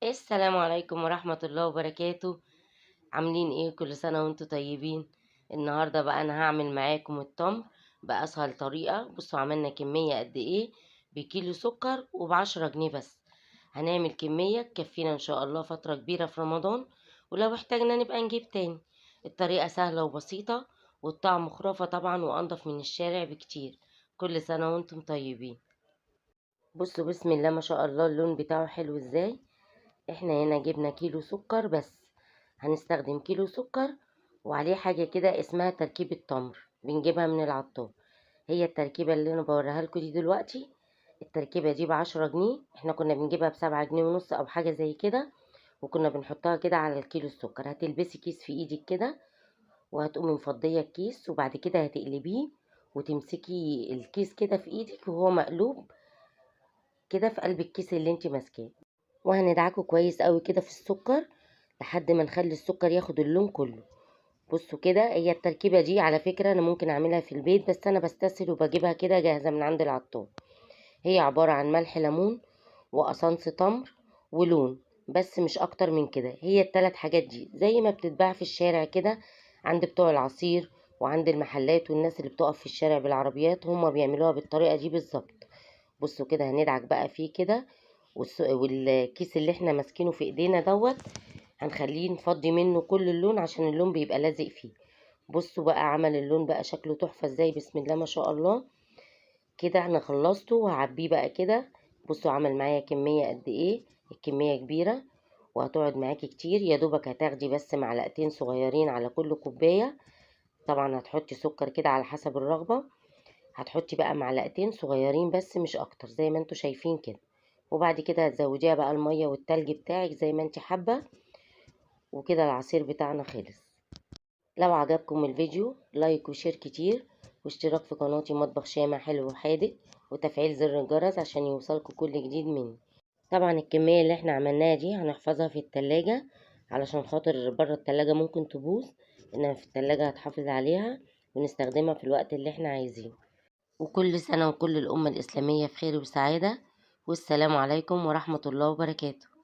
السلام عليكم ورحمة الله وبركاته. عاملين ايه؟ كل سنة وانتم طيبين. النهاردة بقى انا هعمل معاكم التمر بأسهل طريقة. بصوا عملنا كمية قد ايه، بكيلو سكر وب10 جنيه بس. هنعمل كمية تكفينا ان شاء الله فترة كبيرة في رمضان، ولو احتاجنا نبقى نجيب تاني. الطريقة سهلة وبسيطة، والطعم خرافة طبعا وانضف من الشارع بكتير. كل سنة وانتم طيبين. بصوا بسم الله ما شاء الله اللون بتاعه حلو ازاي. احنا هنا جبنا كيلو سكر بس، هنستخدم كيلو سكر وعليه حاجة كده اسمها تركيبة تمر، بنجيبها من العطار. هي التركيبة اللي انا بوريها لكم دي دلوقتي. التركيبة دي ب10 جنيه، احنا كنا بنجيبها ب7 جنيه ونص او حاجة زي كده، وكنا بنحطها كده على الكيلو السكر. هتلبسي كيس في ايدك كده، وهتقومي مفضية الكيس، وبعد كده هتقلبيه وتمسكي الكيس كده في ايدك وهو مقلوب كده في قلب الكيس اللي انت ماسكاه، وهندعكه كويس قوي كده في السكر لحد ما نخلي السكر ياخد اللون كله. بصوا كده، هي التركيبة دي على فكرة انا ممكن اعملها في البيت، بس انا بستسهل وبجيبها كده جاهزة من عند العطار. هي عبارة عن ملح ليمون وقصنص تمر ولون، بس مش اكتر من كده. هي الثلاث حاجات دي زي ما بتتباع في الشارع كده عند بتوع العصير وعند المحلات، والناس اللي بتقف في الشارع بالعربيات هما بيعملوها بالطريقة دي بالظبط. بصوا كده، هندعك بقى فيه كده، والكيس اللي احنا ماسكينه في ايدينا دوت هنخليه نفضي منه كل اللون عشان اللون بيبقى لازق فيه. بصوا بقى عمل اللون بقى شكله تحفة ازاي، بسم الله ما شاء الله. كده انا خلصته وهعبيه بقى كده. بصوا عمل معايا كمية قد ايه، الكمية كبيرة وهتقعد معاكي كتير. يا دوبك هتاخدي بس معلقتين صغيرين على كل كوباية. طبعا هتحطي سكر كده على حسب الرغبة، هتحطي بقى معلقتين صغيرين بس مش اكتر زي ما انتوا شايفين كده. وبعد كده هتزوديها بقى المية والتلج بتاعك زي ما انت حابة. وكده العصير بتاعنا خلص. لو عجبكم الفيديو لايك وشير كتير، واشتراك في قناتي مطبخ شامع حلو وحادق، وتفعيل زر الجرس عشان يوصلكم كل جديد مني. طبعا الكمية اللي احنا عملناها دي هنحفظها في التلاجة، علشان خاطر بره التلاجة ممكن تبوظ، انما في التلاجة هتحافظ عليها ونستخدمها في الوقت اللي احنا عايزينه. وكل سنة وكل الأمة الإسلامية في خير وسعادة، والسلام عليكم ورحمة الله وبركاته.